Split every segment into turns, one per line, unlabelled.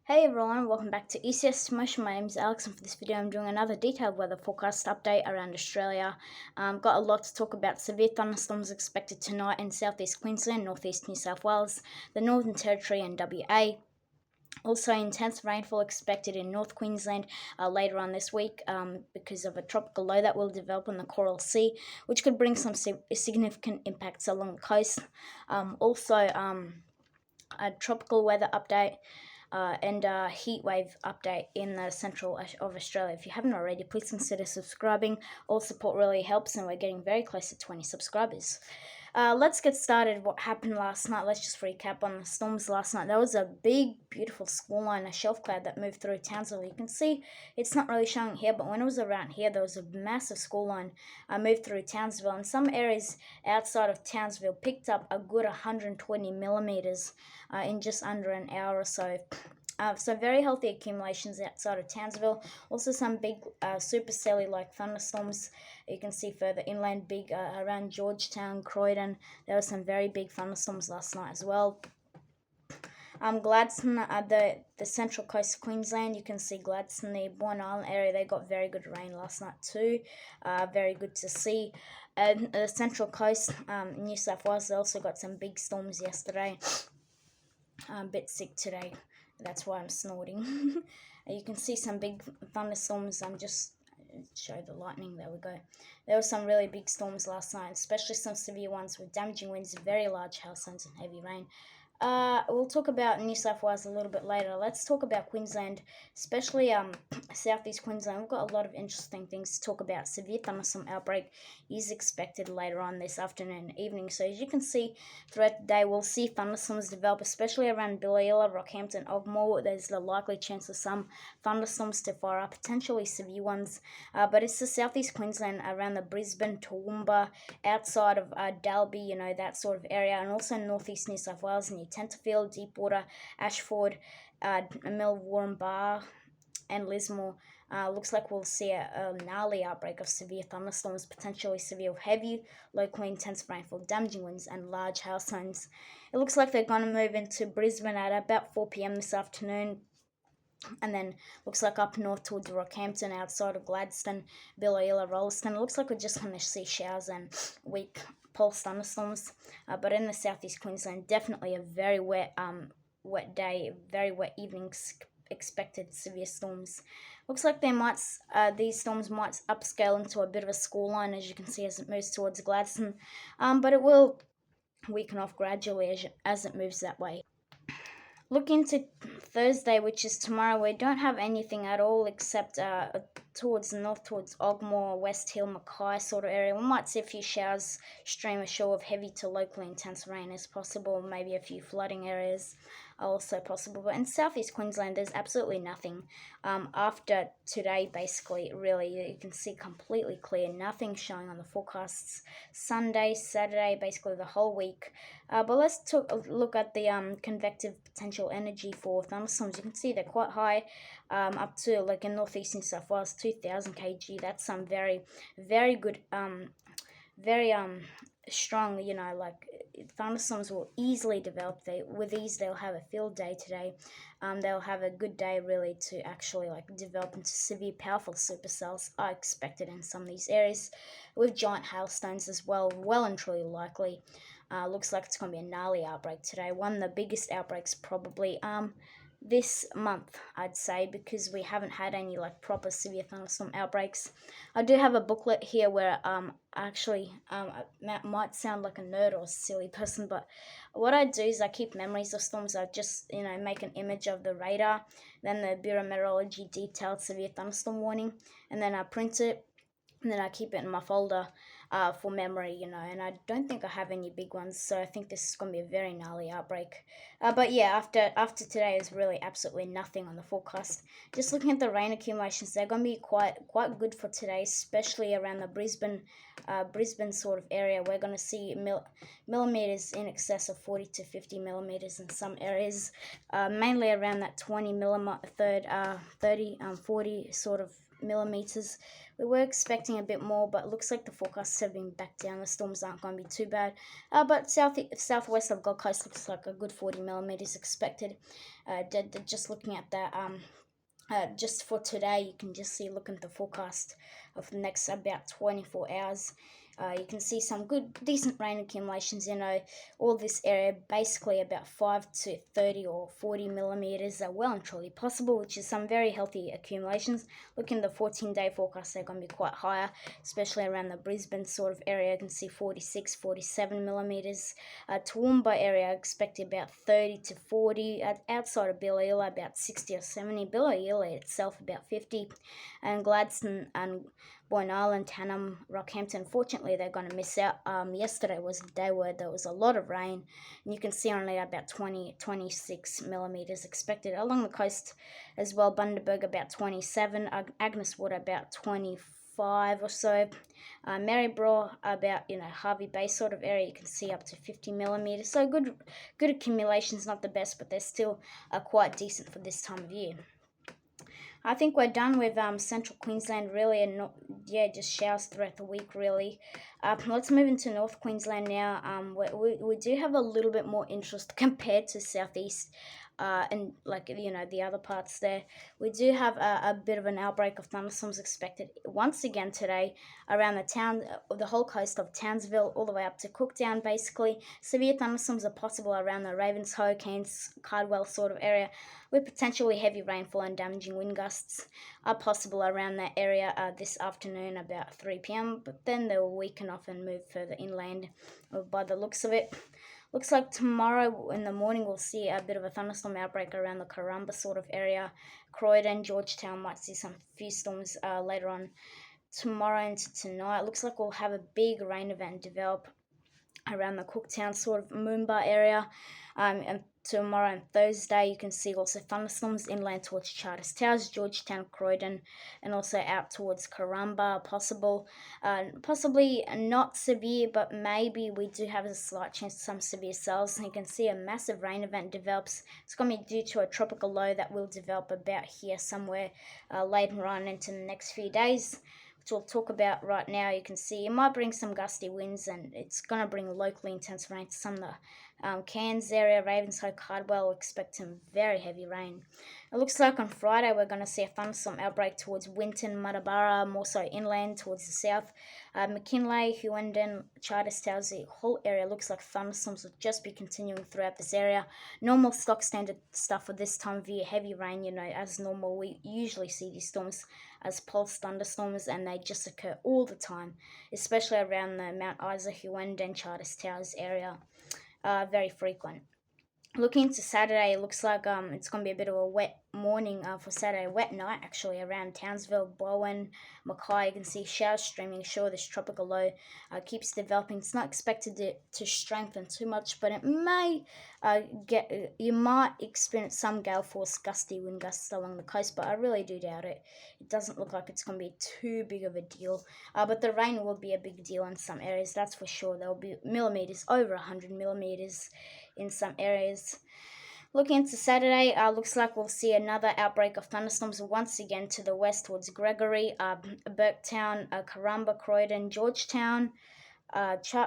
Hey everyone, welcome back to ECS Motion. My name is Alex, and for this video I'm doing another detailed weather forecast update around Australia. Got a lot to talk about. Severe thunderstorms expected tonight in southeast Queensland, northeast New South Wales, the Northern Territory and WA. Also, intense rainfall expected in North Queensland later on this week because of a tropical low that will develop in the Coral Sea, which could bring some significant impacts along the coast. A tropical weather update and a heat wave update in the central of Australia. If you haven't already, please consider subscribing. All support really helps, and we're getting very close to 20 subscribers. Let's get started. What happened last night? Let's just recap on the storms last night. There was a big, beautiful squall-line, a shelf cloud that moved through Townsville. You can see it's not really showing here, but when it was around here, there was a massive squall-line moved through Townsville, and some areas outside of Townsville picked up a good 120 millimeters in just under an hour or so. So very healthy accumulations outside of Townsville. Also some big supercelli-like thunderstorms. You can see further inland, big around Georgetown, Croydon. There were some very big thunderstorms last night as well. Gladstone, the central coast of Queensland, you can see Gladstone, the Bourne Island area, they got very good rain last night too. Very good to see. The central coast, New South Wales, they also got some big storms yesterday. I'm a bit sick today. That's why I'm snorting. You can see some big thunderstorms. I'm just show the lightning. There we go. There were some really big storms last night, especially some severe ones with damaging winds, very large hailstones, and heavy rain. We'll talk about New South Wales a little bit later. Let's talk about Queensland, especially southeast Queensland. We've got a lot of interesting things to talk about. Severe thunderstorm outbreak is expected later on this afternoon and evening. So as you can see throughout the day, we'll see thunderstorms develop, especially around Billila, Rockhampton, Ogmore. There's the likely chance of some thunderstorms to fire up, potentially severe ones. But it's the southeast Queensland around the Brisbane, Toowoomba, outside of Dalby, that sort of area, and also northeast New South Wales near Tenterfield, Deepwater, Ashford, Millwarren Bar, and Lismore. Looks like we'll see a gnarly outbreak of severe thunderstorms, potentially severe heavy, locally intense rainfall, damaging winds, and large hailstones. It looks like they're going to move into Brisbane at about 4 p.m. this afternoon. And then looks like up north towards Rockhampton, outside of Gladstone, Billila, Rolleston. It looks like we're just going to see showers and weak pulse thunderstorms. But in the southeast Queensland, definitely a very wet day, very wet evenings expected. Severe storms. Looks like these storms might upscale into a bit of a squall line, as you can see as it moves towards Gladstone. But it will weaken off gradually as it moves that way. Looking to Thursday, which is tomorrow, we don't have anything at all except towards the north, towards Ogmore, West Hill, Mackay sort of area. We might see a few showers stream ashore of heavy to locally intense rain as possible. Maybe a few flooding areas are also possible. But in southeast Queensland, there's absolutely nothing. After today, basically, really, you can see completely clear. Nothing showing on the forecasts. Sunday, Saturday, basically the whole week. But let's look at the convective potential energy for thunderstorms. You can see they're quite high, up to, like in northeast New South Wales, 2,000 kg. That's some very, very good, very strong, like thunderstorms will easily develop. With ease, they'll have a field day today. They'll have a good day really to actually develop into severe, powerful supercells are expected in some of these areas, with giant hailstones as well and truly likely. Looks like it's going to be a gnarly outbreak today. One of the biggest outbreaks probably this month, I'd say, because we haven't had any proper severe thunderstorm outbreaks. I do have a booklet here where actually might sound like a nerd or a silly person, but what I do is I keep memories of storms. I just make an image of the radar, then the Bureau of Meteorology detailed severe thunderstorm warning, and then I print it, and then I keep it in my folder for memory, and I don't think I have any big ones, so I think this is going to be a very gnarly outbreak. But yeah, after today is really absolutely nothing on the forecast. Just looking at the rain accumulations, they're going to be quite good for today, especially around the Brisbane sort of area. We're going to see millimeters in excess of 40 to 50 millimeters in some areas, mainly around that 20 millimeter, 30, 40 sort of millimeters. We were expecting a bit more, but it looks like the forecasts have been back down. The storms aren't going to be too bad. But southwest of Gold Coast looks like a good 40 millimeters expected. Just looking at that, just for today, you can just see, looking at the forecast of the next about 24 hours. You can see some good, decent rain accumulations. All this area, basically about 5 to 30 or 40 millimeters are well and truly possible, which is some very healthy accumulations. Looking at the 14-day forecast, they're going to be quite higher, especially around the Brisbane sort of area. You can see 46, 47 millimeters. Toowoomba area, I expect about 30 to 40. Outside of Biloela, about 60 or 70. Biloela itself, about 50. And Gladstone and Boyne Island, Tannum, Rockhampton, fortunately they're going to miss out. Yesterday was the day where there was a lot of rain, and you can see only about 26 millimeters expected. Along the coast as well, Bundaberg about 27, Agnes Water about 25 or so. Maryborough about Harvey Bay sort of area, you can see up to 50 millimeters. So good accumulations, not the best, but they're still quite decent for this time of year. I think we're done with central Queensland, really, and just showers throughout the week, really. Let's move into North Queensland now. We do have a little bit more interest compared to southeast, and the other parts there. We do have a bit of an outbreak of thunderstorms expected once again today around the whole coast of Townsville, all the way up to Cooktown, basically. Severe thunderstorms are possible around the Ravenshoe, Cairns, Cardwell sort of area, with potentially heavy rainfall and damaging wind gusts are possible around that area this afternoon about 3 p.m, but then they will weaken off and move further inland by the looks of it. Looks like tomorrow in the morning we'll see a bit of a thunderstorm outbreak around the Karumba sort of area. Croydon, Georgetown might see some few storms later on tomorrow into tonight. Looks like we'll have a big rain event develop around the Cooktown sort of Moomba area. And tomorrow and Thursday, you can see also thunderstorms inland towards Charters Towers, Georgetown, Croydon, and also out towards Karumba, possible. Possibly not severe, but maybe we do have a slight chance of some severe cells. And you can see a massive rain event develops. It's going to be due to a tropical low that will develop about here somewhere later on into the next few days, which we'll talk about right now. You can see it might bring some gusty winds, and it's going to bring locally intense rain to some of the Cairns area, Ravenshoe, Cardwell. Expect some very heavy rain. It looks like on Friday we're going to see a thunderstorm outbreak towards Winton, Muttaburra, more so inland towards the south. McKinley, Hughenden, Charters Towers, the whole area looks like thunderstorms will just be continuing throughout this area. Normal stock standard stuff for this time of year, heavy rain, as normal. We usually see these storms as pulse thunderstorms, and they just occur all the time, especially around the Mount Isa, Hughenden, Charters Towers area. Very frequent. Looking into Saturday, it looks like it's going to be a bit of a wet morning for Saturday, wet night actually around Townsville, Bowen, Mackay. You can see showers streaming ashore. This tropical low keeps developing. It's not expected to strengthen too much, but it may you might experience some gale force gusty wind gusts along the coast, but I really do doubt it. It doesn't look like it's going to be too big of a deal, but the rain will be a big deal in some areas, that's for sure. There will be millimeters, over 100 millimeters in some areas. Looking into Saturday, looks like we'll see another outbreak of thunderstorms once again to the west towards Gregory, Burketown, Karumba, Croydon, Georgetown,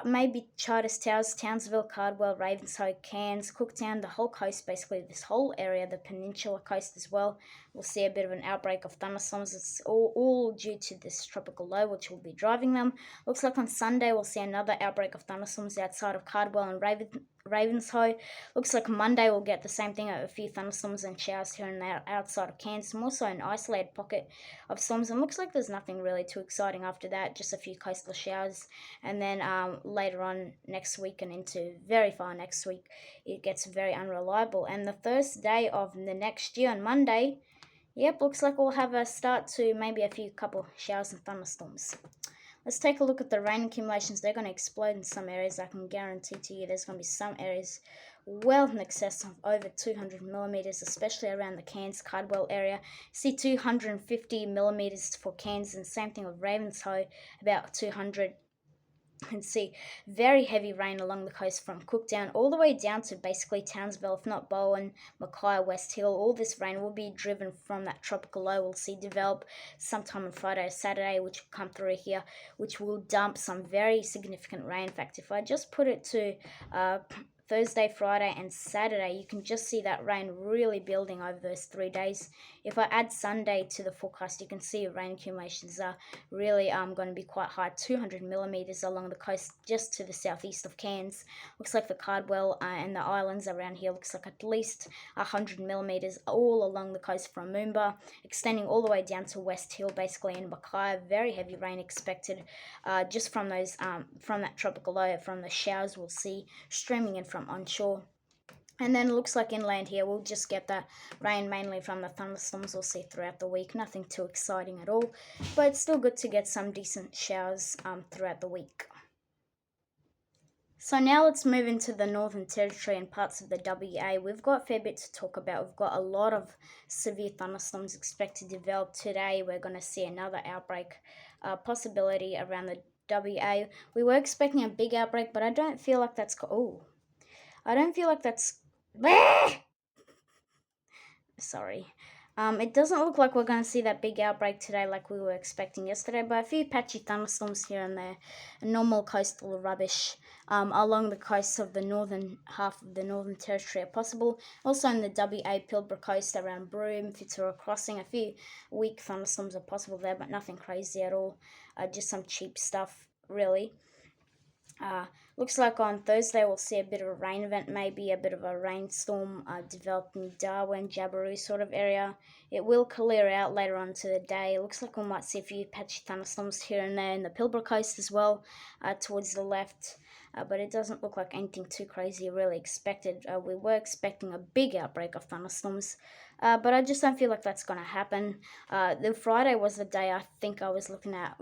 maybe Charters Towers, Townsville, Cardwell, Ravenshoe, Cairns, Cooktown, the whole coast, basically this whole area, the peninsula coast as well. We'll see a bit of an outbreak of thunderstorms. It's all due to this tropical low, which will be driving them. Looks like on Sunday we'll see another outbreak of thunderstorms outside of Cardwell and Ravenshoe. Looks like Monday we'll get the same thing, a few thunderstorms and showers here and there outside of Cairns, more so an isolated pocket of storms, and looks like there's nothing really too exciting after that, just a few coastal showers. And then later on next week and into very far next week, it gets very unreliable. And the first day of the next year on Monday, looks like we'll have a start to maybe a few couple showers and thunderstorms. Let's take a look at the rain accumulations. They're going to explode in some areas. I can guarantee to you there's going to be some areas well in excess of over 200 millimeters, especially around the Cairns, Cardwell area. See 250 millimeters for Cairns, and same thing with Ravenshoe, about 200 and see very heavy rain along the coast from Cooktown all the way down to basically Townsville, if not Bowen, Mackay, West Hill. All this rain will be driven from that tropical low we'll see develop sometime on Friday or Saturday, which will come through here, which will dump some very significant rain. In fact, if I just put it to Thursday, Friday, and Saturday, you can just see that rain really building over those 3 days. If I add Sunday to the forecast, you can see rain accumulations are really going to be quite high, 200 millimeters along the coast just to the southeast of Cairns. Looks like the Cardwell and the islands around here looks like at least 100 millimeters all along the coast from Moomba, extending all the way down to West Hill, basically in Mackay. Very heavy rain expected just from those from that tropical low, from the showers we'll see streaming in from onshore. And then it looks like inland here, we'll just get that rain mainly from the thunderstorms we'll see throughout the week. Nothing too exciting at all, but it's still good to get some decent showers throughout the week. So now let's move into the Northern Territory and parts of the WA. We've got a fair bit to talk about. We've got a lot of severe thunderstorms expected to develop today. We're going to see another outbreak possibility around the WA. We were expecting a big outbreak, but I don't feel like that's... I don't feel like that's... Sorry. It doesn't look like we're going to see that big outbreak today like we were expecting yesterday, but a few patchy thunderstorms here and there, normal coastal rubbish along the coast of the northern half of the Northern Territory are possible. Also in the WA Pilbara coast around Broome, Fitzroy Crossing, a few weak thunderstorms are possible there, but nothing crazy at all. Just some cheap stuff, really. Looks like on Thursday we'll see a bit of a rain event, maybe a bit of a rainstorm developing Darwin, Jabiru sort of area. It will clear out later on to the day. It looks like we might see a few patchy thunderstorms here and there in the Pilbara coast as well, towards the left. But it doesn't look like anything too crazy really expected. We were expecting a big outbreak of thunderstorms, but I just don't feel like that's going to happen. The Friday was the day I think I was looking at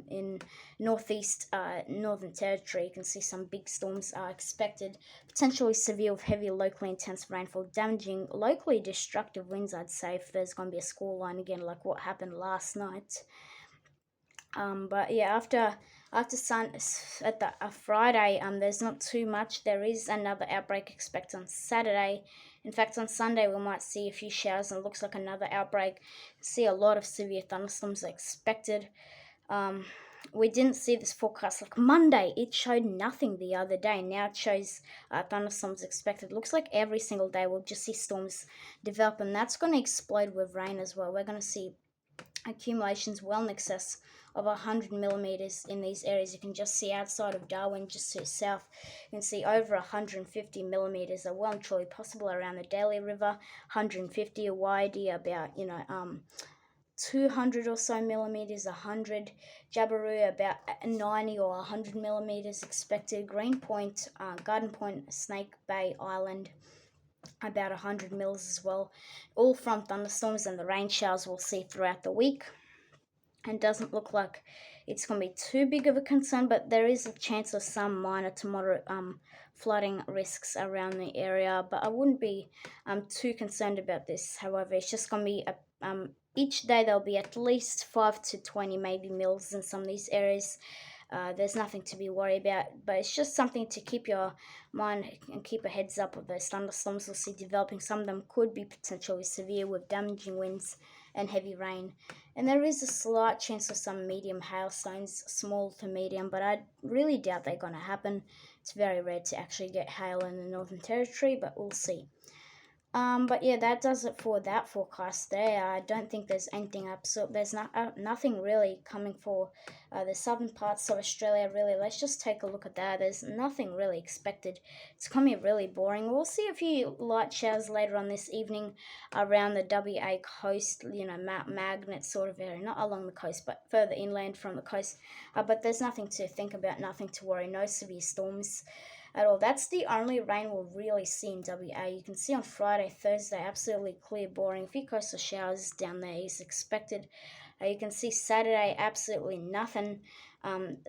in northeast Northern Territory. You can see some big storms are expected, potentially severe with heavy locally intense rainfall, damaging, locally destructive winds, I'd say, if there's going to be a squall line again like what happened last night. But yeah, after Friday, there's not too much. There is another outbreak expected on Saturday. In fact, on Sunday we might see a few showers, and it looks like another outbreak. See a lot of severe thunderstorms expected. We didn't see this forecast like Monday. It showed nothing the other day. Now it shows thunderstorms expected. Looks like every single day we'll just see storms develop, and that's going to explode with rain as well. We're going to see accumulations well in excess of 100 millimeters in these areas. You can just see outside of Darwin, just to the south, you can see over 150 millimeters are well and truly possible around the Daly River. 150, a Waidi about 200 or so millimeters, 100. Jabiru about 90 or 100 millimeters expected. Greenpoint, Garden Point, Snake Bay Island, about 100 mils as well, all from thunderstorms and the rain showers we'll see throughout the week. And doesn't look like it's going to be too big of a concern, but there is a chance of some minor to moderate flooding risks around the area, but I wouldn't be too concerned about this. However, it's just going to be each day there'll be at least 5 to 20 maybe mils in some of these areas. There's nothing to be worried about, but it's just something to keep your mind and keep a heads up of those thunderstorms we'll see developing. Some of them could be potentially severe with damaging winds and heavy rain. And there is a slight chance of some medium hailstones, small to medium, but I really doubt they're going to happen. It's very rare to actually get hail in the Northern Territory, but we'll see. But yeah, that does it for that forecast there. I don't think there's anything absolute. There's nothing really coming for the southern parts of Australia, really. Let's just take a look at that. There's nothing really expected. It's going to be really boring. We'll see a few light showers later on this evening around the WA coast, Mount Magnet sort of area. Not along the coast, but further inland from the coast. But there's nothing to think about, nothing to worry. No severe storms at all. That's the only rain we'll really see in WA. You can see on Friday, Thursday, absolutely clear, boring. A few coastal showers down there is expected. You can see Saturday, absolutely nothing.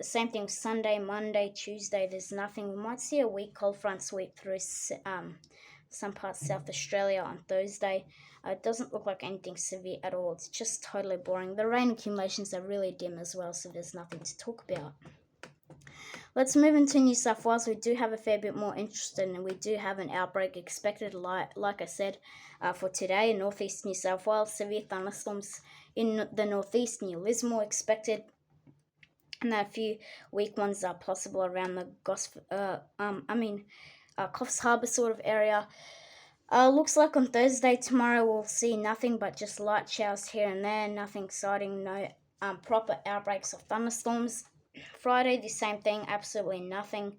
Same thing Sunday, Monday, Tuesday, there's nothing. We might see a weak cold front sweep through some parts of South Australia on Thursday. It doesn't look like anything severe at all. It's just totally boring. The rain accumulations are really dim as well, so there's nothing to talk about. Let's move into New South Wales. We do have a fair bit more interest in, and we do have an outbreak expected, like I said, for today in northeast New South Wales. Severe thunderstorms in the northeast near Lismore expected, and a few weak ones are possible around the Coffs Harbour sort of area. Looks like on Thursday tomorrow we'll see nothing but just light showers here and there, nothing exciting, no proper outbreaks of thunderstorms. Friday, the same thing, absolutely nothing.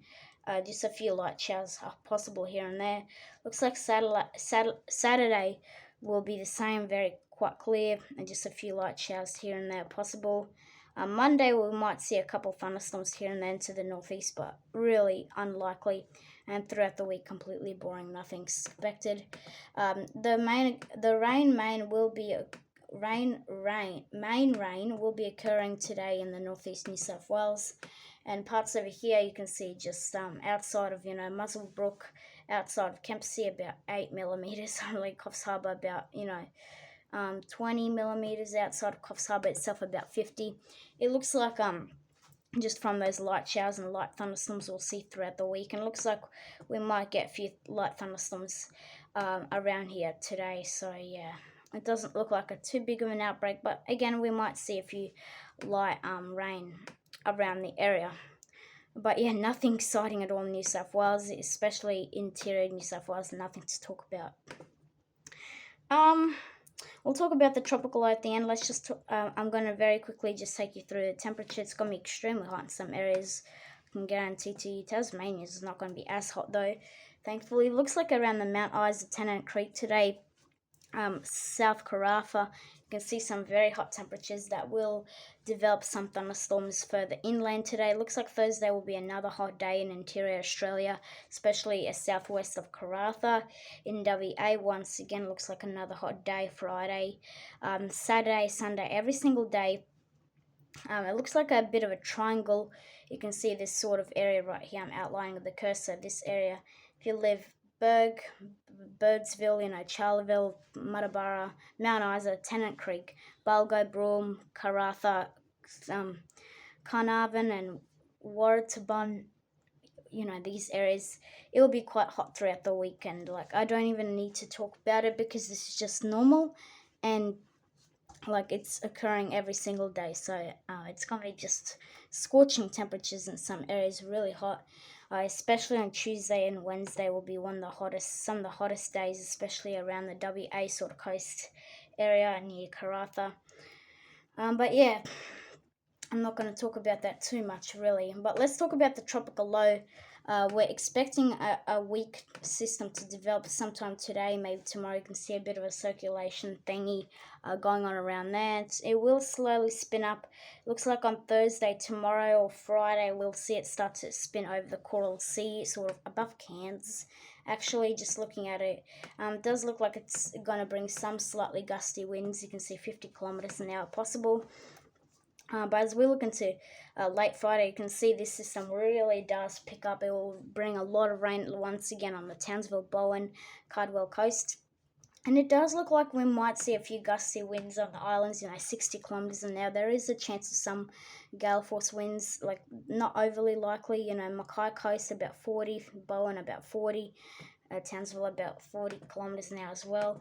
Just a few light showers are possible here and there. Looks like Saturday will be the same, very quite clear, and just a few light showers here and there possible. Monday, we might see a couple thunderstorms here and there to the northeast, but really unlikely. And throughout the week, completely boring, nothing expected. The main rain will be occurring today in the northeast New South Wales, and parts over here you can see just outside of Muswellbrook, outside of Kempsey about 8 millimeters, only Coffs Harbour about 20 millimeters, outside of Coffs Harbour itself about 50. It looks like just from those light showers and light thunderstorms we'll see throughout the week, and it looks like we might get a few light thunderstorms around here today. So yeah, it doesn't look like a too big of an outbreak, but again we might see a few light rain around the area. But yeah, nothing exciting at all in New South Wales, especially interior New South Wales. Nothing to talk about. We'll talk about the tropical low at the end. Let's just, I'm going to very quickly just take you through the temperature. It's going to be extremely hot in some areas. I can guarantee to you Tasmania is not going to be as hot though. Thankfully, looks like around the Mount Isa, Tennant Creek today, South Karratha, you can see some very hot temperatures that will develop some thunderstorms further inland today. Looks like Thursday will be another hot day in interior Australia, especially southwest of Karratha. In WA, once again, looks like another hot day Friday. Saturday, Sunday, every single day. It looks like a bit of a triangle. You can see this sort of area right here. I'm outlining with the cursor. This area, if you live Birdsville, Charleville, Muttaburra, Mount Isa, Tennant Creek, Bulgo, Broome, Karratha, Carnarvon and Warratabun, these areas, it will be quite hot throughout the weekend. Like, I don't even need to talk about it because this is just normal, and like it's occurring every single day. So it's going to be just scorching temperatures in some areas, really hot. Especially on Tuesday and Wednesday will be some of the hottest days, especially around the WA sort of coast area near Karratha. But yeah, I'm not going to talk about that too much really. But let's talk about the tropical low. We're expecting a weak system to develop sometime today, maybe tomorrow. You can see a bit of a circulation thingy going on around there. It will slowly spin up. Looks like on Thursday, tomorrow or Friday, we'll see it start to spin over the Coral Sea, sort of above Cairns. Actually, just looking at it, does look like it's going to bring some slightly gusty winds. You can see 50 kilometers an hour possible. But as we look into late Friday, you can see this system really does pick up. It will bring a lot of rain once again on the Townsville, Bowen, Cardwell coast. And it does look like we might see a few gusty winds on the islands, 60 kilometers an hour. There is a chance of some gale force winds, like not overly likely. Mackay coast about 40, Bowen about 40. Townsville about 40 kilometers an hour as well.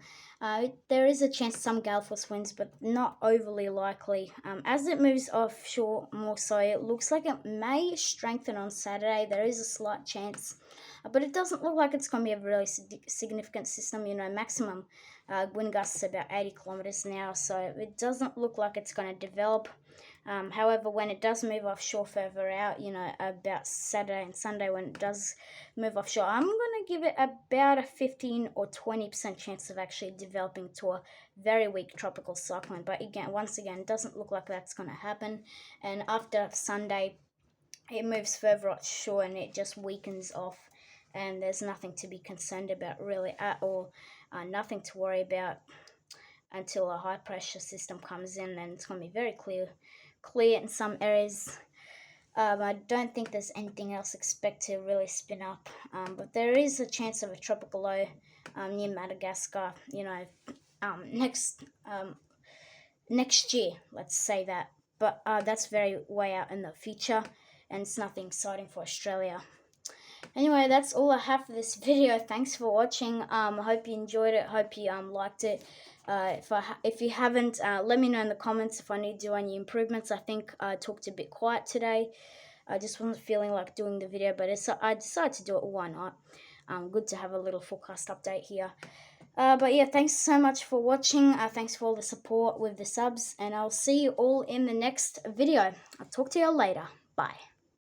There is a chance of some gale force winds, but not overly likely. As it moves offshore more so, it looks like it may strengthen on Saturday. There is a slight chance, but it doesn't look like it's going to be a really significant system. Maximum wind gusts about 80 kilometers an hour, so it doesn't look like it's going to develop. However, when it does move offshore further out, about Saturday and Sunday, when it does move offshore, I'm going to give it about a 15 or 20% chance of actually developing to a very weak tropical cyclone. But once again, it doesn't look like that's going to happen. And after Sunday, it moves further offshore and it just weakens off. And there's nothing to be concerned about really at all. Nothing to worry about until a high pressure system comes in, and it's going to be very clear in some areas. I don't think there's anything else expected to really spin up, but there is a chance of a tropical low near Madagascar, next year, let's say that. But that's very way out in the future. and it's nothing exciting for Australia. Anyway, that's all I have for this video. Thanks for watching. I hope you enjoyed it. Hope you liked it. If you haven't, let me know in the comments if I need to do any improvements. I think I talked a bit quiet today. I just wasn't feeling like doing the video, but I decided to do it. Why not? Good to have a little forecast update here. But yeah, thanks so much for watching. Thanks for all the support with the subs, and I'll see you all in the next video. I'll talk to you all later. Bye.